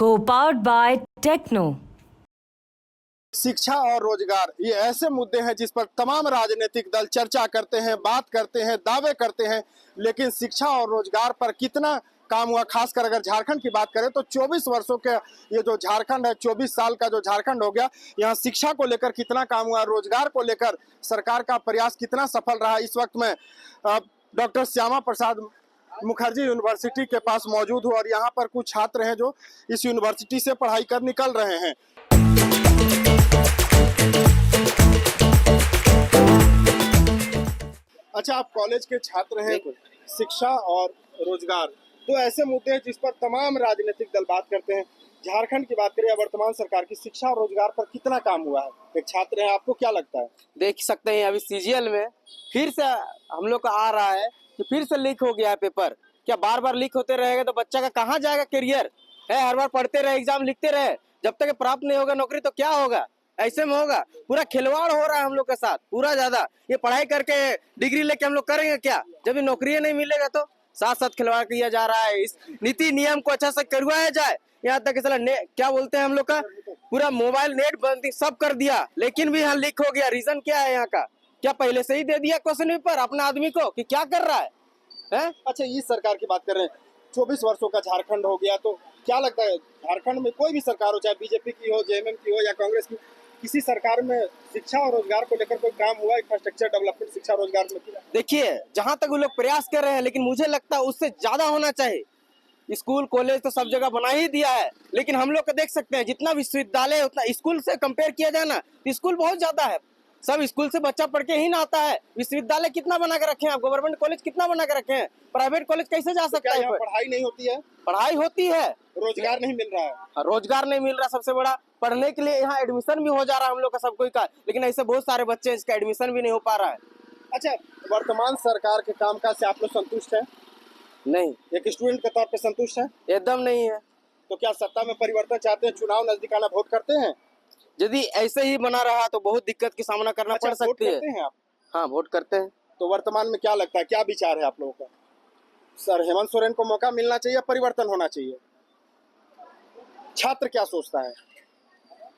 Co-powered by Techno. शिक्षा और रोजगार ये ऐसे मुद्दे हैं जिस पर तमाम राजनीतिक दल चर्चा करते हैं, बात करते हैं, दावे करते हैं, लेकिन शिक्षा और रोजगार पर कितना काम हुआ। खासकर अगर झारखंड की बात करें तो 24 वर्षों के ये जो झारखंड है, 24 साल का जो झारखंड हो गया, यहाँ शिक्षा को लेकर कितना काम हुआ, रोजगार को लेकर सरकार का प्रयास कितना सफल रहा। इस वक्त मैं डॉक्टर श्यामा प्रसाद मुखर्जी यूनिवर्सिटी के पास मौजूद हूँ और यहाँ पर कुछ छात्र हैं जो इस यूनिवर्सिटी से पढ़ाई कर निकल रहे हैं। अच्छा, आप कॉलेज के छात्र हैं, शिक्षा और रोजगार तो ऐसे मुद्दे हैं जिस पर तमाम राजनीतिक दल बात करते हैं। झारखंड की बात करें या वर्तमान सरकार की, शिक्षा और रोजगार पर कितना काम हुआ है? एक छात्र हैं, आपको क्या लगता है? देख सकते हैं अभी सीजीएल में फिर से हम लोग का आ रहा है कि फिर से लीक हो गया है पेपर। क्या बार बार लीक होते रहेगा तो बच्चा का कहाँ जाएगा करियर है? हर बार पढ़ते रहे, एग्जाम लिखते रहे, जब तक प्राप्त नहीं होगा नौकरी तो क्या होगा? ऐसे में होगा। पूरा खिलवाड़ हो रहा है हम लोग के साथ, पूरा ज्यादा। ये पढ़ाई करके डिग्री लेके हम लोग करेंगे क्या जब ये नौकरी नहीं मिलेगा? तो साथ साथ खिलवाड़ किया जा रहा है। इस नीति नियम को अच्छा से करवाया जाए। यहाँ तक क्या बोलते हैं हम लोग का पूरा मोबाइल नेट बंद सब कर दिया, लेकिन भी यहाँ लीक हो गया। रीजन क्या है यहाँ का? क्या पहले से ही दे दिया क्वेश्चन पेपर अपना आदमी को कि क्या कर रहा है? अच्छा, इस सरकार की बात कर रहे हैं, 24 वर्षों का झारखंड हो गया, तो क्या लगता है झारखंड में कोई भी सरकार हो, चाहे बीजेपी की हो, जेएमएम की हो या कांग्रेस की, किसी सरकार में शिक्षा और रोजगार को लेकर कोई काम हुआ? इंफ्रास्ट्रक्चर डेवलपमेंट शिक्षा रोजगार में किया? देखिए, जहां तक वो लोग प्रयास कर रहे हैं, लेकिन मुझे लगता है उससे ज्यादा होना चाहिए। स्कूल कॉलेज तो सब जगह बना ही दिया है, लेकिन हम लोग को देख सकते हैं जितना विश्वविद्यालय है उतना स्कूल से कंपेयर किया जाए ना, स्कूल बहुत ज्यादा है। सब स्कूल से बच्चा पढ़ के ही ना आता है। विश्वविद्यालय कितना बना के रखे हैं आप? गवर्नमेंट कॉलेज कितना बना के रखे हैं? प्राइवेट कॉलेज कैसे जा सकता है? पढ़ाई नहीं होती है? पढ़ाई होती है, रोजगार नहीं मिल रहा है। रोजगार नहीं मिल रहा सबसे बड़ा। पढ़ने के लिए यहाँ एडमिशन भी हो जा रहा है हम लोग का सब कोई का, लेकिन ऐसे बहुत सारे बच्चे हैं इसका एडमिशन भी नहीं हो पा रहा है। अच्छा, वर्तमान सरकार के कामकाज से आप लोग संतुष्ट हैं? नहीं। एक स्टूडेंट के तौर पे संतुष्ट है? एकदम नहीं है। तो क्या सत्ता में परिवर्तन चाहते हैं? चुनाव नजदीक आना वोट करते हैं? यदि ऐसे ही बना रहा तो बहुत दिक्कत की सामना करना पड़ सकती है। करते हैं आप? हाँ, वोट करते हैं। तो वर्तमान में क्या लगता है, क्या विचार है आप लोगों का? सर हेमंत सोरेन को मौका मिलना चाहिए, परिवर्तन होना चाहिए? छात्र क्या सोचता है?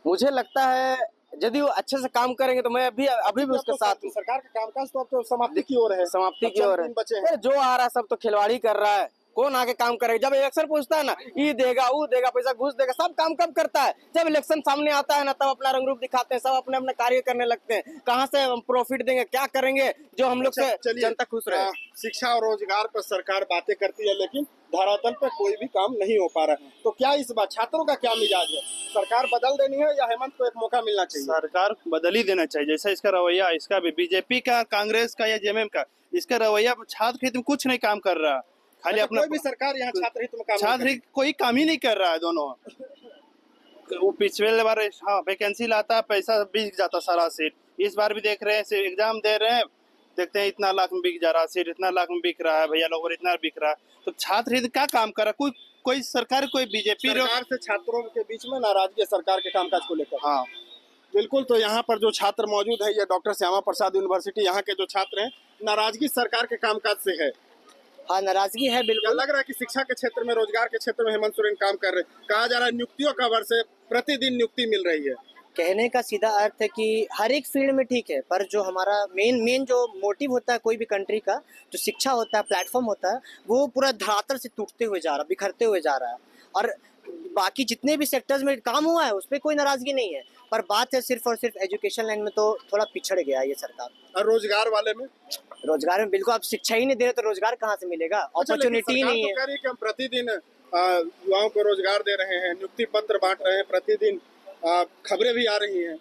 मुझे लगता है यदि वो अच्छे से काम करेंगे तो मैं अभी भी उसके साथ हूँ। सरकार का कामकाज तो अब तो समाप्ति की ओर है। समाप्ति की ओर है। बचे हैं। जो आ रहा है सब तो खिलवाड़ी कर रहा है। कौन आगे काम करेगा? जब इलेक्शन पूछता है ना, ये देगा वो देगा, पैसा घूस देगा, सब काम कब करता है? जब इलेक्शन सामने आता है ना, तब अपना रंग रूप दिखाते हैं, सब अपने अपने कार्य करने लगते हैं। कहाँ से हम प्रॉफिट देंगे, क्या करेंगे जो हम लोग से जनता खुश रहे? शिक्षा और रोजगार पर सरकार बातें करती है, लेकिन धरातल पर कोई भी काम नहीं हो पा रहा है। तो क्या इस बार छात्रों का क्या मिजाज है? सरकार बदल देनी है या हेमंत को एक मौका मिलना चाहिए? सरकार बदल ही देना चाहिए। जैसा इसका रवैया, इसका भी बीजेपी का, कांग्रेस का या जेएमएम का, इसका रवैया छात्र हित में कुछ नहीं काम कर रहा। खाली अपना कोई भी सरकार यहाँ छात्र हित में काम छात्र हित कोई काम ही नहीं कर रहा है। दोनों वो पिछले बार वैकेंसी लाता, पैसा बिक जाता सारा सीट। इस बार भी देख रहे हैं, एग्जाम दे रहे हैं, देखते हैं इतना लाख में बिक जा रहा सीट, इतना लाख में बिक रहा है भैया लोग, इतना बिक रहा है। तो छात्र हित क्या काम कर रहा? कोई सरकार, कोई बीजेपी सरकार से छात्रों के बीच में नाराजगी है सरकार के कामकाज को लेकर। हाँ बिल्कुल। तो यहाँ पर जो छात्र मौजूद है, ये डॉक्टर श्यामा प्रसाद यूनिवर्सिटी, यहाँ के जो छात्र हैं, नाराजगी सरकार के कामकाज से है। हाँ, नाराजगी है बिल्कुल। लग रहा है कि शिक्षा के क्षेत्र में, रोजगार के क्षेत्र में हेमंत सोरेन काम कर रहे हैं। कहा जा रहा है नियुक्तियों का वर्ष है, प्रतिदिन नियुक्ति मिल रही है। कहने का सीधा अर्थ है कि हर एक फील्ड में ठीक है, पर जो हमारा मेन जो मोटिव होता है कोई भी कंट्री का, जो शिक्षा होता है, प्लेटफॉर्म होता है, वो पूरा धरातल से टूटते हुए जा रहा है, बिखरते हुए जा रहा है। और बाकी जितने भी सेक्टर्स में काम हुआ है उस पर कोई नाराजगी नहीं है, पर बात है सिर्फ और सिर्फ एजुकेशन लाइन में तो थोड़ा पिछड़ गया है ये सरकार। और रोजगार वाले में? रोजगार में बिल्कुल, आप शिक्षा ही नहीं दे रहे तो रोजगार कहाँ से मिलेगा? अपॉर्चुनिटी ही नहीं है। तो कह रही कि हम प्रतिदिन युवाओं को रोजगार दे रहे हैं, नियुक्ति पत्र बांट रहे हैं, प्रतिदिन खबरें भी आ रही हैं।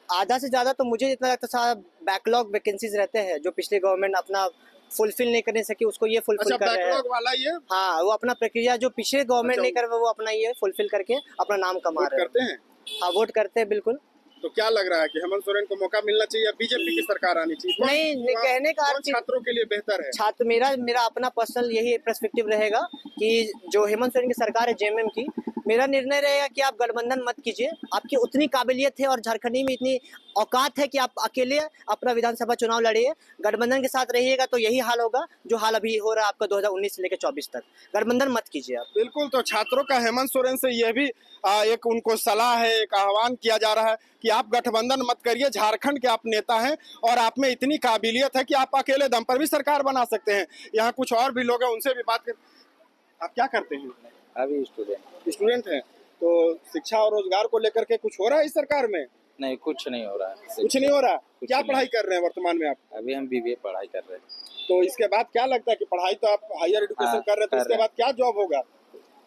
आधा से ज्यादा तो मुझे जितना लगता है बैकलॉग वैकेंसीज रहते हैं जो पिछले गवर्नमेंट अपना फुलफिल नहीं करने सकी, उसको ये फुलफिल कर रहे हैं। बैकलॉग वाला ये? हाँ, वो अपना प्रक्रिया जो पिछले गवर्नमेंट नहीं कर रहे वो अपना ये फुलफिल करके अपना नाम कमा रहे करते हैं। हाँ, वोट करते हैं बिल्कुल। तो क्या लग रहा है कि हेमंत सोरेन को मौका मिलना चाहिए या बीजेपी की सरकार आनी चाहिए? नहीं, कहने का अर्थ छात्रों के लिए बेहतर है। मेरा अपना पर्सनल यही पर्सपेक्टिव रहेगा कि जो हेमंत सोरेन की सरकार है जेएमएम की, मेरा निर्णय रहेगा कि आप गठबंधन मत कीजिए। आपकी उतनी काबिलियत है और झारखंडी में इतनी औकात है कि आप अकेले अपना विधानसभा चुनाव लड़िए। गठबंधन के साथ रहिएगा तो यही हाल होगा जो हाल अभी हो रहा है आपका 2019 से लेकर 24 तक। गठबंधन मत कीजिए आप। बिल्कुल, तो छात्रों का हेमंत सोरेन से यह भी एक उनको सलाह है, एक आह्वान किया जा रहा है कि आप गठबंधन मत करिए। झारखंड के आप नेता हैं और आप में इतनी काबिलियत है कि आप अकेले दम पर भी सरकार बना सकते हैं। यहाँ कुछ और भी लोग हैं, उनसे भी बात कर। आप क्या करते हैं? अभी स्टूडेंट हैं। तो शिक्षा और रोजगार को लेकर के कुछ हो रहा है इस सरकार में? नहीं, कुछ नहीं हो रहा है। कुछ नहीं हो रहा। क्या पढ़ाई कर रहे हैं वर्तमान में आप? अभी हम बीबीए पढ़ाई कर रहे हैं। तो इसके बाद क्या लगता है कि पढ़ाई तो आप हायर एजुकेशन कर रहे हैं, तो इसके बाद क्या जॉब होगा?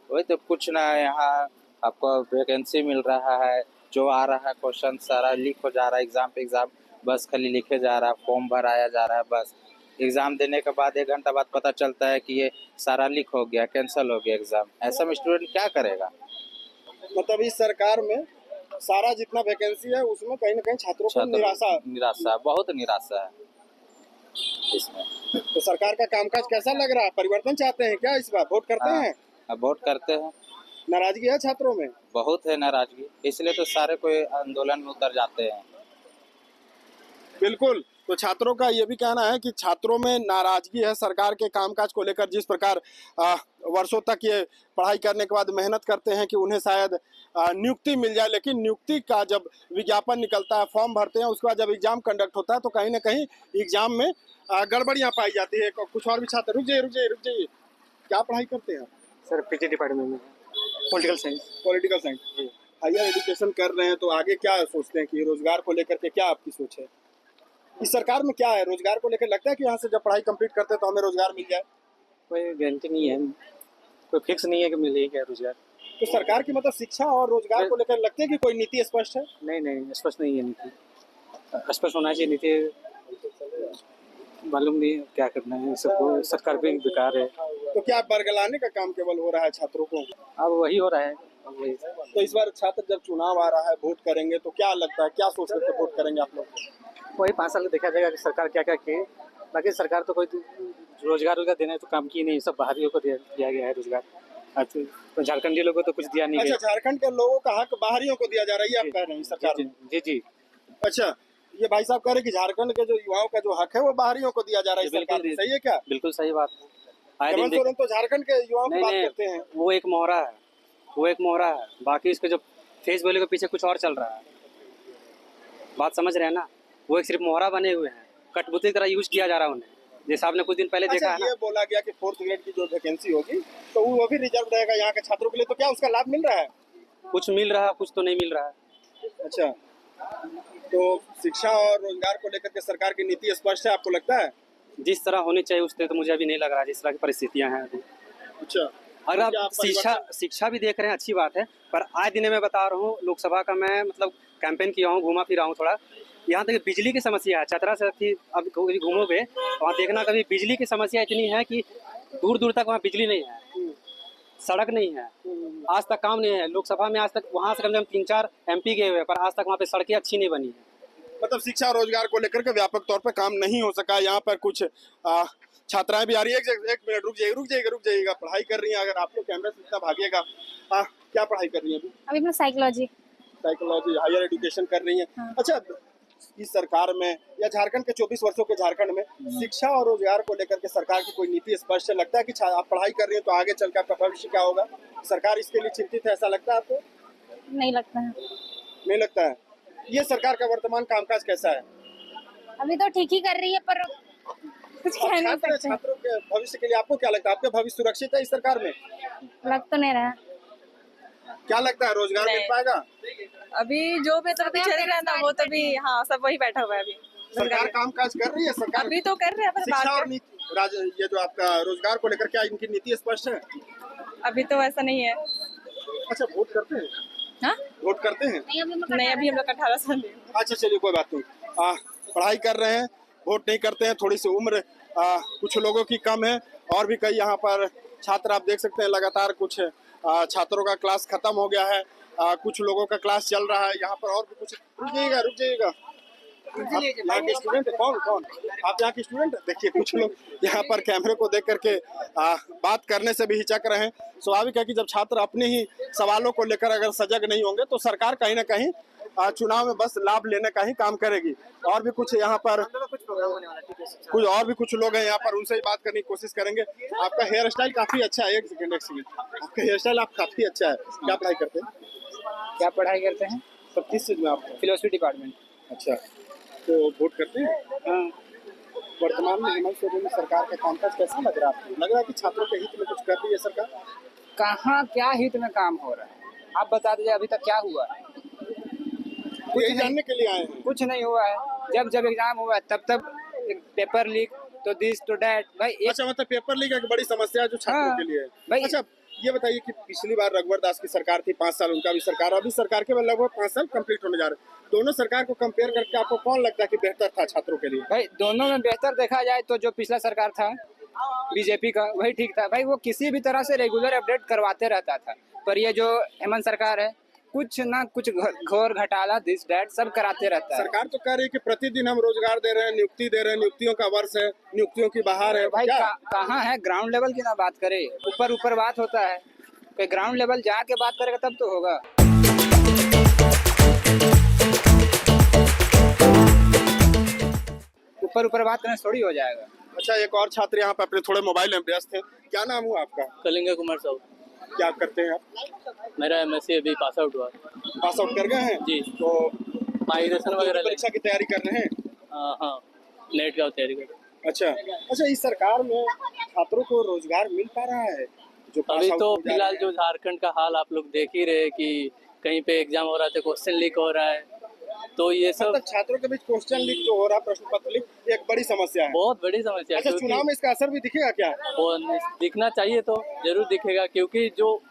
वही तो कुछ ना, यहाँ आपको वैकेंसी मिल रहा है, जो आ रहा है क्वेश्चन सारा लीक हो जा रहा है, एग्जाम पे एग्जाम बस खाली लिखे जा रहा है, फॉर्म भराया जा रहा है, बस एग्जाम देने के बाद 1 घंटा बाद पता चलता है कि ये सारा लीक हो गया, कैंसिल हो गया एग्जाम। ऐसा में स्टूडेंट क्या करेगा? मतलब इस सरकार में सारा जितना वैकेंसी है उसमें कहीं ना कहीं छात्रों को निराशा, बहुत निराशा है इसमें। तो सरकार का कामकाज कैसा लग रहा है? परिवर्तन चाहते हैं क्या इस बार? वोट करते हैं? अब वोट करते हैं। नाराजगी है छात्रों में? बहुत है नाराजगी, इसलिए तो सारे कोई आंदोलन में उतर जाते हैं। बिल्कुल, तो छात्रों का ये भी कहना है कि छात्रों में नाराजगी है सरकार के कामकाज को लेकर। जिस प्रकार वर्षों तक ये पढ़ाई करने के बाद मेहनत करते हैं कि उन्हें शायद नियुक्ति मिल जाए, लेकिन नियुक्ति का जब विज्ञापन निकलता है, फॉर्म भरते हैं, उसके बाद जब एग्जाम कंडक्ट होता है तो कहीं ना कहीं एग्जाम में गड़बड़ियाँ पाई जाती है। कुछ और भी छात्र, रुक जाइए, क्या पढ़ाई करते हैं? सर पीजी डिपार्टमेंट में पॉलिटिकल साइंस। हायर एजुकेशन कर रहे हैं तो आगे क्या सोचते हैं कि रोजगार को लेकर के क्या आपकी सोच है? इस सरकार में क्या है रोजगार को लेकर? लगता है कि यहाँ से जब पढ़ाई कंप्लीट करते हैं तो हमें रोजगार मिल जाए? कोई गारंटी नहीं है, कोई फिक्स नहीं है कि मिलेगा रोजगार। तो सरकार की मतलब शिक्षा और रोजगार को लेकर लगता है कि कोई नीति स्पष्ट है? नहीं, स्पष्ट नहीं है नीति। स्पष्ट होना चाहिए नीति, मालूम नहीं क्या करना है सबको। सरकार भी बेकार है। तो क्या बरगलाने का काम केवल हो रहा है छात्रों को? अब वही हो रहा है। तो इस बार छात्र जब चुनाव आ रहा है, वोट करेंगे तो क्या लगता है, क्या सोच करके वोट करेंगे आप लोग? वही 5 साल देखा जाएगा कि सरकार क्या क्या की। बाकी सरकार तो कोई रोजगार देना है तो काम की नहीं, सब बाहरियों को दिया गया है रोजगार। तो झारखंडी लोगों को तो कुछ दिया नहीं अच्छा, झारखंड के लोगों का हक बाहरियों को दिया जा रहा है, आप कह रहे हैं सरकार में? जी। अच्छा, ये भाई साहब कह रहे हैं कि झारखंड के जो युवाओं का जो हक है वो बाहरियों को दिया जा रहा है सरकार में, सही है क्या? बिल्कुल सही बात है। हेमंत सोरेन तो झारखंड के युवाओं की बात करते हैं। वो एक मोहरा है, बाकी इसके जो फेस वैल्यू के पीछे कुछ और चल रहा है। बात समझ रहे हैं ना? वो एक सिर्फ मोहरा बने हुए हैं, कठपुतली की तरह यूज किया जा रहा है उन्हें। जैसे आपने कुछ दिन पहले देखा है ना, ये बोला गया कि 4th ग्रेड की जो वैकेंसी होगी तो वो भी रिजर्व रहेगा यहाँ के छात्रों के लिए, तो क्या उसका लाभ मिल रहा है? कुछ मिल रहा है, कुछ तो नहीं मिल रहा है। अच्छा, तो शिक्षा और रोजगार को लेकर के सरकार की नीति स्पष्ट है, आपको लगता है? जिस तरह होनी चाहिए उस तरह तो मुझे अभी नहीं लग रहा है, जिस तरह की परिस्थितियां हैं अभी। अच्छा, अगर आप शिक्षा भी देख रहे हैं, अच्छी बात है, पर आज दिन मैं बता रहा हूँ, लोकसभा का मैं मतलब कैंपेन किया हूँ, घूमा फिरा हूँ थोड़ा। यहाँ तक बिजली की समस्या है, चतरा से अब कभी घूमोगे वहाँ देखना, कभी बिजली की समस्या इतनी है कि दूर दूर तक वहाँ बिजली नहीं है, सड़क नहीं है, आज तक काम नहीं है। लोकसभा में आज तक वहाँ से कम से कम 3-4 MP गए हुए हैं, पर आज तक वहाँ पे सड़कें अच्छी नहीं बनी है। मतलब शिक्षा और रोजगार को लेकर के व्यापक तौर पर काम नहीं हो सका। यहाँ पर कुछ छात्राएं भी आ रही है। एक मिनट रुक जाइएगा, पढ़ाई कर रही हैं? अगर आप लोग कैमरा से इतना भागिएगा, क्या पढ़ाई कर रही है अभी मैं साइकोलॉजी हायर एजुकेशन कर रही है? हाँ। अच्छा, इस सरकार में या झारखंड के 24 वर्षों के झारखंड में शिक्षा और रोजगार को लेकर के सरकार की कोई नीति स्पष्ट है? लगता है कि आप पढ़ाई कर रही है तो आगे चल के आपका भविष्य क्या होगा? सरकार इसके लिए चिंतित है, ऐसा लगता है आपको? नहीं लगता है। नहीं लगता है। ये सरकार का वर्तमान कामकाज कैसा है? अभी तो ठीक ही कर रही है, पर कुछ कह नहीं सकते। छात्रों के भविष्य के लिए आपको क्या लगता है? आपका भविष्य सुरक्षित है इस सरकार में? लग तो नहीं रहा। क्या लगता है, रोजगार मिल पाएगा? अभी जो भी तो चल रहा था वो तो भी, हाँ, सब वही बैठा हुआ है अभी। सरकार कामकाज कर रही है? सरकार अभी तो कर रहे हैं, पर शिक्षा और बात ये जो आपका रोजगार को लेकर क्या इनकी नीति स्पष्ट है? अभी तो ऐसा नहीं है। अच्छा, वोट करते हैं? हाँ? वोट करते हैं? नहीं, अभी हम लोग 18 साल में। अच्छा, चलिए कोई बात नहीं। पढ़ाई कर रहे हैं, वोट नहीं करते हैं, थोड़ी सी उम्र कुछ लोगों की कम है। और भी कई यहाँ पर छात्र आप देख सकते हैं, लगातार कुछ छात्रों का क्लास खत्म हो गया है, कुछ लोगों का क्लास चल रहा है यहाँ पर। और भी कुछ, रुक जाइएगा, आप यहाँ के स्टूडेंट है? कौन कौन आप यहाँ के स्टूडेंट? देखिए कुछ लोग यहाँ पर कैमरे को देख करके बात करने से भी हिचक रहे हैं। स्वाभाविक है कि जब छात्र अपने ही सवालों को लेकर अगर सजग नहीं होंगे तो सरकार कहीं ना कहीं चुनाव में बस लाभ लेने का ही काम करेगी। और भी कुछ यहाँ पर कुछ और भी कुछ लोग हैं यहाँ पर, उनसे ही बात करने की कोशिश करेंगे। आपका हेयर स्टाइल काफी अच्छा है। एक सेकंड आपका हेयर स्टाइल आप काफी अच्छा है। क्या पढ़ाई करते हैं? क्या पढ़ाई करते हैं? सब किस चीज में आप? Philosophy department. अच्छा, तो वोट करते हैं? हाँ। वर्तमान में हेमंत सोरेन सरकार का कामकाज कैसा लग रहा है आपको? लग रहा है कि छात्रों के हित में कुछ कर रही है सरकार? कहाँ क्या हित में काम हो रहा है आप बता दीजिए, अभी तक क्या हुआ? कुछ जानने के लिए आए हैं। कुछ नहीं हुआ है। जब जब एग्जाम हुआ तब पेपर लीक तो दिस तो डैट भाई। अच्छा, मतलब पेपर लीक एक बड़ी समस्या है जो छात्रों हाँ, के लिए है भाई। अच्छा, ये बताइए कि पिछली बार रघुवर दास की सरकार थी, 5 साल उनका भी सरकार, अभी सरकार के लगभग 5 साल कंप्लीट होने जा रहे हैं। दोनों सरकार को कंपेयर करके आपको कौन लगता है कि बेहतर था छात्रों के लिए? भाई दोनों में बेहतर देखा जाए तो जो पिछला सरकार था बीजेपी का वही ठीक था भाई। वो किसी भी तरह से रेगुलर अपडेट करवाते रहता था। पर ये जो हेमंत सरकार है कुछ ना कुछ घोर घटाला दिस डैट सब कराते रहता है। सरकार तो कह रही है कि प्रतिदिन हम रोजगार दे रहे हैं, नियुक्ति दे रहे हैं, नियुक्तियों का वर्ष है, नियुक्तियों की बहार है। भाई क्या? कहाँ है ग्राउंड लेवल की ना बात करे, ऊपर ऊपर बात होता है। कोई ग्राउंड लेवल जाके बात करेगा तब तो होगा। ऊपर ऊपर बात करने से थोड़ी हो जाएगा। अच्छा, एक और छात्र यहाँ पे अपने थोड़े मोबाइल में व्यस्त है। क्या नाम हुआ आपका? कलिंगा कुमार साहू। क्या करते हैं आप? मेरा एमएससी अभी पास आउट हुआ। पास आउट कर गए हैं जी। तो माइग्रेशन वगैरह परीक्षा की तैयारी कर रहे हैं? हाँ, नेट का तैयारी कर। अच्छा अच्छा, इस सरकार में छात्रों को रोजगार मिल पा रहा है? जो पास अभी आउट तो हो जा फिलहाल रहे जो झारखंड का हाल आप लोग देख ही रहे कि कहीं पे एग्जाम हो रहा था, क्वेश्चन लीक हो रहा है, तो ये हैं? सब मतलब छात्रों के बीच क्वेश्चन लीक जो हो रहा है, प्रश्न पत्र लीक, ये एक बड़ी समस्या है। बहुत बड़ी समस्या है। अच्छा, क्योंकि चुनाव में इसका असर भी दिखेगा क्या? वो दिखना चाहिए तो जरूर दिखेगा, क्योंकि जो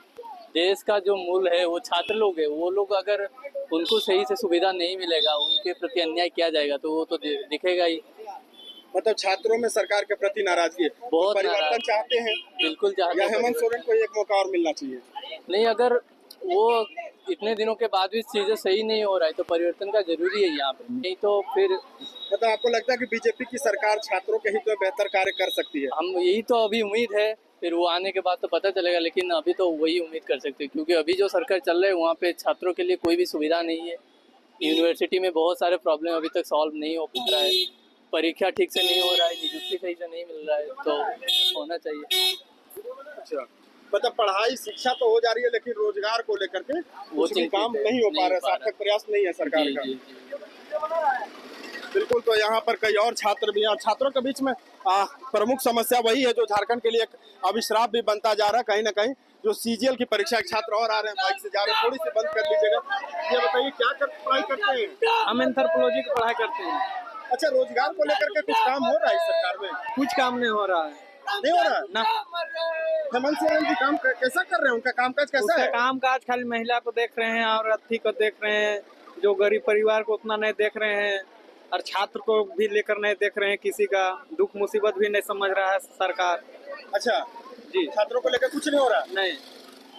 देश का जो मूल है वो छात्र लोग है। वो लोग अगर उनको सही से सुविधा नहीं मिलेगा, उनके प्रति अन्याय किया जाएगा, तो वो तो दिखेगा ही। मतलब छात्रों में सरकार के प्रति नाराजगी है। बहुत परिवर्तन नाराज। चाहते हैं बिल्कुल चाहते या हैं हेमंत परिवर्तन। सोरेन को एक मौका और मिलना चाहिए? नहीं, अगर वो इतने दिनों के बाद भी चीजें सही नहीं हो रहा है तो परिवर्तन का जरूरी है यहाँ पे, नहीं तो फिर मतलब आपको लगता है कि बीजेपी की सरकार छात्रों के हित में बेहतर कार्य कर सकती है? हम यही तो अभी उम्मीद है, फिर वो आने के बाद तो पता चलेगा, लेकिन अभी तो वही उम्मीद कर सकते हैं, क्योंकि अभी जो सरकार चल रही है वहाँ पे छात्रों के लिए कोई भी सुविधा नहीं है। यूनिवर्सिटी में बहुत सारे प्रॉब्लम अभी तक सॉल्व नहीं हो पा रहा है, परीक्षा ठीक से नहीं हो रहा है, नियुक्ति सही से नहीं मिल रहा है, तो होना चाहिए। अच्छा, मतलब पढ़ाई शिक्षा तो हो जा रही है लेकिन रोजगार को लेकर के वो कुछ भी काम नहीं हो पा रहा है, सार्थक प्रयास नहीं है सरकार जी, का। जी, जी। बिल्कुल, तो यहाँ पर कई और छात्र भी हैं और छात्रों के बीच में प्रमुख समस्या वही है जो झारखंड के लिए एक अभिश्राप भी बनता जा रहा है कहीं ना कहीं। जो सीजीएल की परीक्षा एक छात्र और आ रहे हैं, बाइक से जा रहे हैं, थोड़ी सी बंद कर लीजिएगा। ये बताइए क्या पढ़ाई करते हैं? हम एंथ्रोपोलॉजी की पढ़ाई करते हैं। अच्छा, रोजगार को लेकर के कुछ काम हो रहा है इस सरकार में? कुछ काम नहीं हो रहा है नहीं हो रहा है ना। हेमंत सोरेन जी काम कैसा कर रहे हैं? उनका कामकाज कैसा उसका है? काम काज खाली महिला को देख रहे हैं और अथी को देख रहे हैं, जो गरीब परिवार को उतना नहीं देख रहे हैं, और छात्र को भी लेकर नहीं देख रहे हैं। किसी का दुख मुसीबत भी नहीं समझ रहा है सरकार। अच्छा जी, छात्रों को लेकर कुछ नहीं हो रहा? नहीं।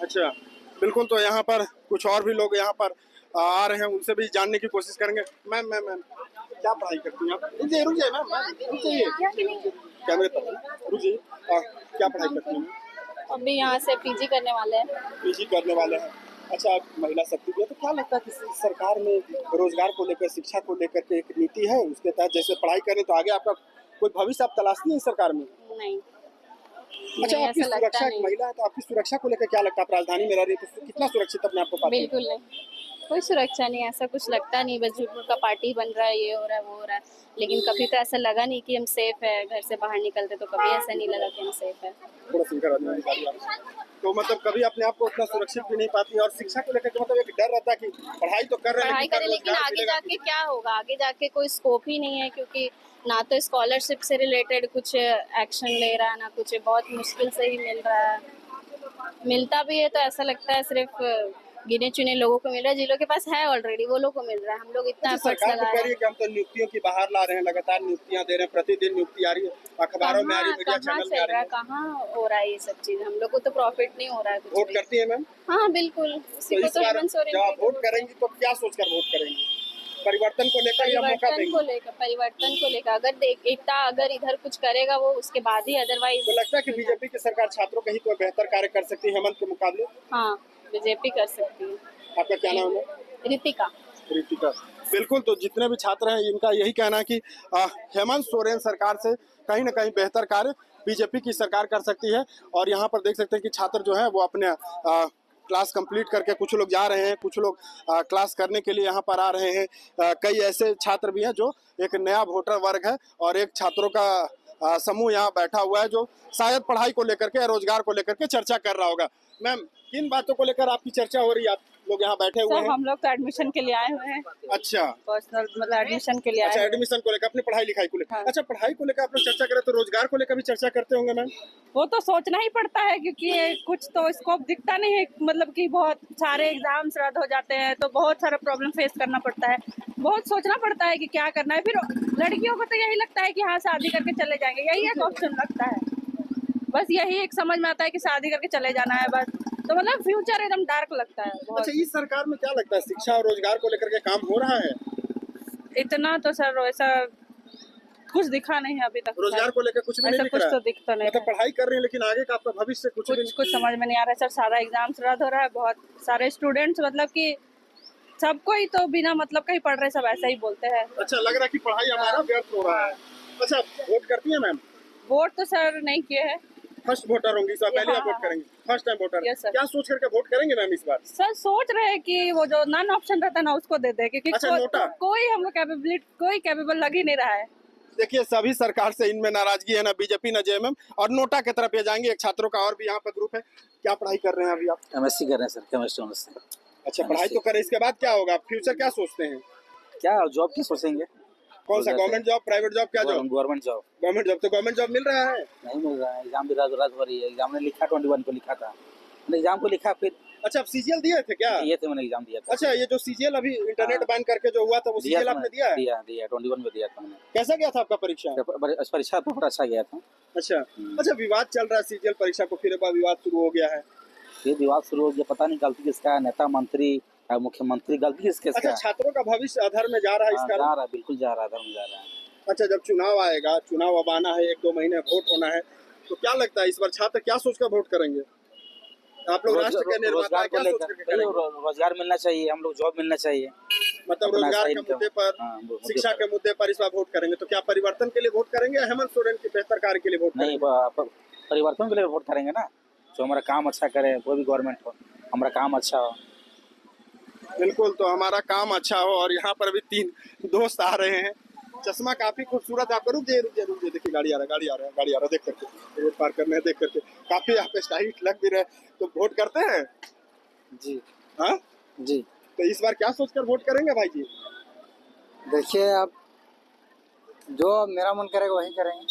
अच्छा, बिल्कुल, तो यहाँ पर कुछ और भी लोग यहाँ पर आ रहे हैं, उनसे भी जानने की कोशिश करेंगे। मैम क्या पढ़ाई करती हैं आप? रुक जाइए मैम, कैमरे पर रुक जाइए। क्या पढ़ाई करती हैं? अभी यहाँ से पीजी करने वाले हैं। पीजी करने वाले हैं। अच्छा, आप महिला शक्ति भी है, तो क्या लगता है कि सरकार में रोजगार को लेकर, शिक्षा को लेकर के एक नीति है, उसके तहत जैसे पढ़ाई करें तो आगे आपका कोई भविष्य आप तलाशती हैं सरकार में? नहीं। अच्छा, नहीं, आपकी ऐसा लगता सुरक्षा, एक नहीं। महिला है तो आपकी सुरक्षा को लेकर क्या लगता है? आप राजधानी में रह रही है तो कितना सुरक्षित अपने आपको पाती है? बिल्कुल नहीं, कोई सुरक्षा नहीं, ऐसा कुछ लगता नहीं। बस झूठ मूठ का पार्टी बन रहा है, ये हो रहा है, वो हो रहा है, लेकिन कभी तो ऐसा लगा नहीं कि हम सेफ है। घर से बाहर निकलते तो कभी ऐसा नहीं लगा कि हम सेफ है। थोड़ा सिंकर आदमी निकालिए आप। तो मतलब कभी अपने आप को उतना सुरक्षित भी नहीं पाती और शिक्षा को लेकर मतलब एक डर रहता है कि पढ़ाई तो कर रहे हैं पढ़ाई करें लेकिन रोजगार आगे मिलेगा जाके क्या होगा? आगे जाके कोई स्कोप ही नहीं है, क्योंकि ना तो स्कॉलरशिप से रिलेटेड कुछ एक्शन ले रहा है, ना कुछ, बहुत मुश्किल से ही मिल रहा है। मिलता भी है तो ऐसा लगता है सिर्फ गिने चुने लोगों को मिल रहा है, जिन लोगों के पास है ऑलरेडी वो लोगों को मिल रहा है। हम लोग इतना अच्छा, एफर्ट्स सरकार लगा तो कह रहे रही है हैं। कि हम तो नियुक्तियों की बाहर ला रहे हैं, लगातार नियुक्तियां दे रहे हैं, प्रतिदिन नियुक्ति आ रही है, अखबारों में आ रही है, मीडिया कहाँ चैनल में चल आ रहा रही है, है। कहाँ हो रहा है ये सब चीज? हम लोग को तो प्रॉफिट नहीं हो रहा है कुछ वोट भी। करती है मैम? हाँ बिल्कुल, तो उसी को इस तो बार हेमंत सोरेन जब आप को वोट करेंगी तो क्या सोचकर वोट करेंगी? परिवर्तन को लेकर या मौका देंगे? परिवर्तन को लेकर अगर एकता अगर इधर कुछ करेगा वो उसके बाद ही, अदरवाइज तो लगता है कि बीजेपी की सरकार छात्रों के हित में बेहतर कार्य कर सकती है हेमंत के मुकाबले? हाँ, बीजेपी कर सकती है। आपका क्या नाम है? रितिका। बिल्कुल, तो जितने भी छात्र हैं इनका यही कहना है कि हेमंत सोरेन सरकार से कहीं ना कहीं बेहतर कार्य बीजेपी की सरकार कर सकती है। और यहाँ पर देख सकते हैं कि छात्र जो है वो अपने क्लास कंप्लीट करके कुछ लोग जा रहे हैं, कुछ लोग क्लास करने के लिए यहाँ पर आ रहे हैं। कई ऐसे छात्र भी हैं जो एक नया वोटर वर्ग है और एक छात्रों का समूह यहाँ बैठा हुआ है जो शायद पढ़ाई को लेकर के, रोजगार को लेकर के चर्चा कर रहा होगा। मैम, किन बातों को लेकर आपकी चर्चा हो रही है? आप लोग यहाँ बैठे हुए हैं? हम लोग तो एडमिशन के लिए आए हुए हैं। अच्छा, पर्सनल मतलब एडमिशन के लिए अच्छा, एडमिशन को लेकर, अपनी पढ़ाई लिखाई को लेकर। अच्छा, पढ़ाई को लेकर आप लोग चर्चा करें तो रोजगार को लेकर भी चर्चा करते होंगे मैम? वो तो सोचना ही पड़ता है क्योंकि कुछ तो स्कोप दिखता नहीं है, मतलब कि बहुत सारे एग्जाम्स रद्द हो जाते हैं तो बहुत सारा प्रॉब्लम फेस करना पड़ता है, बहुत सोचना पड़ता है कि क्या करना है। फिर लड़कियों को तो यही लगता है कि हाँ शादी करके चले जाएंगे, यही एक ऑप्शन लगता है, बस यही एक समझ में आता है कि शादी करके चले जाना है बस। तो मतलब फ्यूचर एकदम डार्क लगता है बहुत। अच्छा, इस सरकार में क्या लगता है शिक्षा और रोजगार को लेकर के काम हो रहा है? इतना तो सर ऐसा कुछ दिखा नहीं है अभी तक। रोजगार को लेकर कुछ भी नहीं दिख कुछ रहा तो है? दिखता नहीं, मतलब पढ़ाई कर रहे हैं लेकिन आगे का आपका भविष्य कुछ समझ में नहीं आ रहा है सर। सारा एग्जाम्स रद्द हो रहा है, बहुत सारे स्टूडेंट्स मतलब कि सबको ही तो बिना मतलब का ही पढ़ रहे, सब ऐसा ही बोलते हैं। अच्छा, लग रहा है कि पढ़ाई हमारा व्यर्थ हो रहा है। अच्छा, वोट करती है मैम? वोट तो सर नहीं किए हैं। फर्स्ट वोटर होंगी, सर पहले आप वोट करेंगे? First time voter. क्या सोच करके वोट करेंगे मैम इस बार? सर सोच रहे हैं कि वो जो नॉन ऑप्शन रहता है ना उसको दे दे, क्योंकि कोई हम लोग कोई कैपेबल लग ही नहीं रहा है। देखिए, सभी सरकार से इनमें नाराजगी है, ना बीजेपी ना जेएमएम, और नोटा की तरफ ये जाएंगे। एक छात्रों का और भी यहाँ पर ग्रुप है। क्या पढ़ाई कर रहे हैं अभी आप? एमएससी कर रहे हैं सर, केमिस्ट्री ऑनर्स से। अच्छा, पढ़ाई तो करें, इसके बाद क्या होगा? फ्यूचर क्या सोचते हैं? क्या जॉब की सोचेंगे? कौन सा, गवर्नमेंट जॉब, प्राइवेट जॉब, क्या job? Government job. Government job. तो गवर्नमेंट जॉब मिल रहा है? नहीं मिल रहा है, एग्जाम भी रद्द हो रही है। एग्जाम ने लिखा 21 को लिखा था, एग्जाम को लिखा फिर। अच्छा, आप सीजीएल दिए थे क्या? दिए थे, मैंने एग्जाम दिया था। अच्छा, ये जो सीजीएल अभी इंटरनेट बैन करके जो हुआ था वो सीजीएल आपने दिया है? दिया 21 में दिया था मैंने। कैसा गया था आपका परीक्षा? परीक्षा बहुत अच्छा गया था। अच्छा, अच्छा, विवाद चल रहा है सीजीएल परीक्षा को, फिर एक बार विवाद शुरू हो गया है। ये विवाद शुरू हो गया, पता नहीं गलती किसका है, नेता मंत्री मुख्यमंत्री, गलती किसका? अच्छा, छात्रों का भविष्य अधर में जा रहा है इसका? जा रहा है, बिल्कुल जा रहा है, अधर में जा रहा है। अच्छा, जब चुनाव आएगा, चुनाव अब आना है, 1-2 महीने वोट होना है, तो क्या लगता है इस बार छात्र क्या सोचकर वोट करेंगे? आप लोग राष्ट्र के निर्माता हैं, क्या सोच करके करेंगे? रोजगार मिलना चाहिए, हम लोग जॉब मिलना चाहिए, मतलब रोजगार के मुद्दे पर, शिक्षा के मुद्दे पर इस बार वोट करेंगे। तो क्या परिवर्तन के लिए वोट करेंगे या हेमंत सोरेन की बेहतर कार्य के लिए वोट करेंगे? नहीं, परिवर्तन के लिए वोट करेंगे ना, जो हमारा काम अच्छा करे, कोई भी गवर्नमेंट हो, हमारा काम अच्छा हो। बिल्कुल, तो हमारा काम अच्छा हो। और यहाँ पर भी 3 दोस्त आ रहे हैं। चश्मा काफी खूबसूरत है आपका। रुक जाइए, देखिए गाड़ी आ रहा है, देख करके रोड पार करने देख करके काफी यहाँ पे स्टाइल लग भी रहे। तो वोट करते हैं जी? हाँ जी। तो इस बार क्या सोचकर वोट करेंगे भाई जी? देखिए, आप जो मेरा मन करेगा वही करेंगे।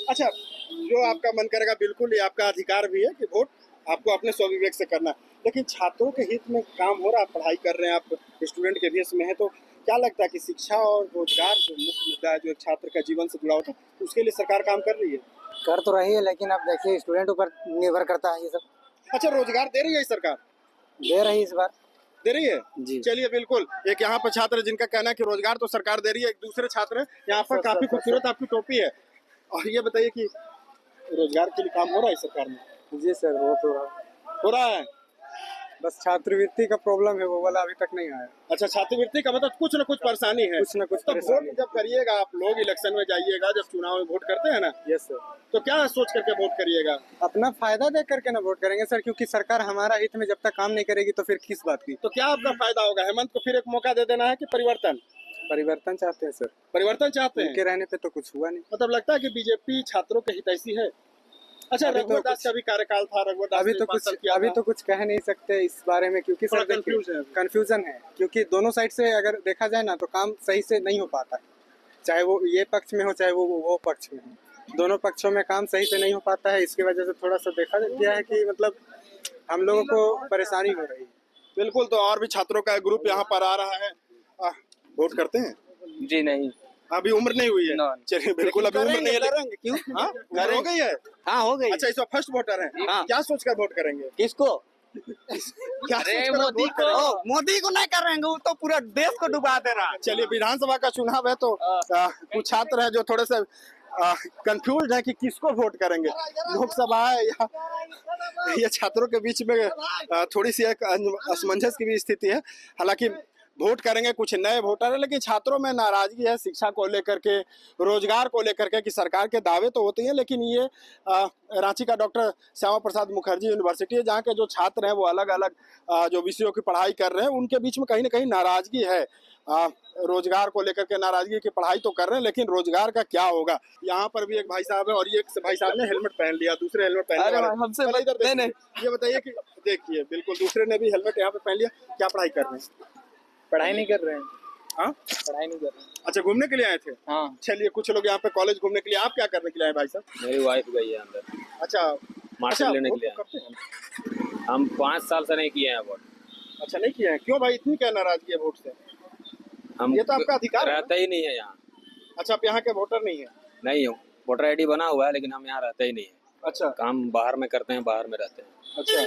अच्छा, जो आपका मन करेगा, बिल्कुल ये आपका अधिकार भी है कि वोट आपको अपने स्वविवेक से करना। लेकिन छात्रों के हित में काम हो रहा है, पढ़ाई कर रहे हैं आप, स्टूडेंट के भेष में है, तो क्या लगता है कि शिक्षा और रोजगार जो मुख्य मुद्दा है, जो एक छात्र का जीवन से जुड़ा होता है, उसके लिए सरकार काम कर रही है? कर तो रही है, लेकिन अब देखिए स्टूडेंट ऊपर निर्भर करता है ये सब। अच्छा, रोजगार दे रही है सरकार? दे रही है, इस बार दे रही है जी। चलिए, बिल्कुल, एक यहाँ पर छात्र जिनका कहना है कि रोजगार तो सरकार दे रही है। एक दूसरे छात्र है यहाँ पर, काफी खूबसूरत आपकी टोपी है। और ये बताइए कि रोजगार के लिए काम हो रहा है सरकार में? जी सर, हो रहा है। बस छात्रवृत्ति का प्रॉब्लम है, वो वाला अभी तक नहीं आया। अच्छा, छात्रवृत्ति का मतलब कुछ न कुछ परेशानी है। कुछ न कुछ तो वोट जब करिएगा आप लोग, इलेक्शन में जाइएगा, जब चुनाव में वोट करते हैं ना, यस सर, तो क्या सोच करके वोट करिएगा? अपना फायदा देख करके ना वोट करेंगे सर, क्योंकि सरकार हमारा हित में जब तक काम नहीं करेगी तो फिर किस बात की? तो क्या आपका फायदा होगा? हेमंत को फिर एक मौका दे देना है कि परिवर्तन चाहते हैं सर? परिवर्तन चाहते हैं। उनके रहने पे तो कुछ हुआ नहीं। मतलब लगता है कि बीजेपी छात्रों के हितैषी है। अच्छा, रघुवर दास का भी कार्यकाल था, रघुवर दास अभी तो कुछ कह नहीं सकते इस बारे में, क्योंकि सर कंफ्यूजन है, क्योंकि दोनों साइड से अगर देखा जाए ना तो काम सही से नहीं हो पाता है, चाहे वो ये पक्ष में हो चाहे वो पक्ष में हो, दोनों पक्षों में काम सही से नहीं हो पाता है। इसकी वजह से थोड़ा सा देखा गया है कि मतलब हम लोगों को परेशानी हो रही है। बिल्कुल, तो और भी छात्रों का ग्रुप यहाँ पर आ रहा है। वोट करते हैं? जी नहीं, अभी उम्र नहीं हुई है। चलिए, बिल्कुल अभी उम्र नहीं है। क्यों? हाँ, हो गई है। हाँ, हो गई। अच्छा, इस बार फर्स्ट वोटर है। क्या सोचकर वोट करेंगे? किसको? क्या अरे सोच कर मोदी वोट को करेंगे? मोदी को नहीं कर रहे हैं, वो तो पूरा देश को डुबा दे रहा है। चलिए, विधानसभा का चुनाव है तो कुछ छात्र हैं जो थोड़े से कंफ्यूज है कि किसको वोट करेंगे। लोकसभा है या ये छात्रों के बीच में थोड़ी सी एक असमंजस की भी स्थिति है। हालांकि वोट करेंगे कुछ नए वोटर है, लेकिन छात्रों में नाराजगी है शिक्षा को लेकर के, रोजगार को लेकर के, कि सरकार के दावे तो होते हैं लेकिन ये रांची का डॉक्टर श्यामा प्रसाद मुखर्जी यूनिवर्सिटी है, जहाँ के जो छात्र हैं वो अलग अलग जो विषयों की पढ़ाई कर रहे हैं, उनके बीच में कहीं ना कहीं नाराजगी है। रोजगार को लेकर के नाराजगी की पढ़ाई तो कर रहे हैं लेकिन रोजगार का क्या होगा। यहाँ पर भी एक भाई साहब है और ये एक भाई साहब ने हेलमेट पहन लिया, दूसरे हेलमेट पहन लिया। हमसे इधर देखिए। नहीं। ये बताइए कि देखिए बिल्कुल दूसरे ने भी हेलमेट यहाँ पे पहन लिया, क्या पढ़ाई कर रहे हैं? पढ़ाई नहीं कर रहे हैं। हाँ, पढ़ाई नहीं कर रहे हैं। अच्छा, घूमने के लिए आए थे? हाँ, चलिए, कुछ लोग यहाँ पे कॉलेज घूमने के लिए, आप क्या करने के लिए आए भाई साहब? मेरी वाइफ गई है अंदर अच्छा, मार्क्सिट लेने के वोट लिए। तो करते हैं? हम 5 साल से नहीं किए हैं वोट। अच्छा, नहीं किया है? क्यों भाई, इतनी क्या नाराजगी है वोट से? हम ये तो आपका अधिकार है। रहते ही नहीं है यहाँ। अच्छा, आप यहाँ के वोटर नहीं है? नहीं हूँ, वोटर आईडी बना हुआ है लेकिन हम यहाँ रहते ही नहीं है। अच्छा काम बाहर में करते हैं, बाहर में रहते हैं। अच्छा,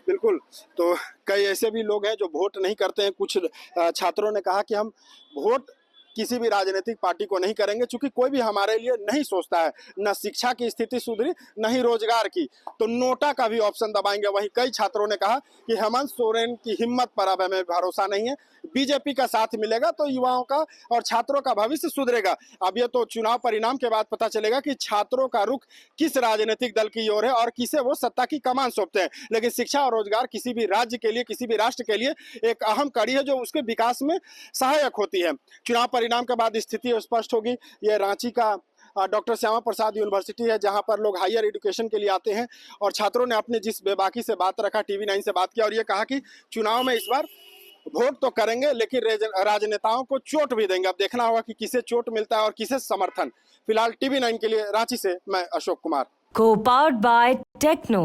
बिल्कुल। तो कई ऐसे भी लोग हैं जो वोट नहीं करते हैं। कुछ छात्रों ने कहा कि हम वोट किसी भी राजनीतिक पार्टी को नहीं करेंगे क्योंकि कोई भी हमारे लिए नहीं सोचता है, न शिक्षा की स्थिति सुधरी न ही रोजगार की, तो नोटा का भी ऑप्शन दबाएंगे। वहीं कई छात्रों ने कहा कि हेमंत सोरेन की हिम्मत पर अब हमें भरोसा नहीं है, बीजेपी का साथ मिलेगा तो युवाओं का और छात्रों का भविष्य सुधरेगा। अब ये तो चुनाव परिणाम के बाद पता चलेगा कि छात्रों का रुख किस राजनीतिक दल की ओर है और किसे वो सत्ता की कमान सौंपते हैं। लेकिन शिक्षा और रोजगार किसी भी राज्य के लिए, किसी भी राष्ट्र के लिए एक अहम कड़ी है जो उसके विकास में सहायक होती है। चुनाव परिणाम के बाद स्थिति स्पष्ट होगी। ये रांची का डॉक्टर श्यामा प्रसाद यूनिवर्सिटी है जहां पर लोग हायर एजुकेशन के लिए आते हैं और छात्रों ने अपने जिस बेबाकी से बात रखा, TV9 से बात किया और ये कहा कि चुनाव में इस बार वोट तो करेंगे लेकिन राजनेताओं को चोट भी देंगे। अब देखना होगा कि किसे चोट मिलता है और किसे समर्थन। फिलहाल TV9 के लिए रांची से मैं Ashok Kumar. Co-powered by Techno.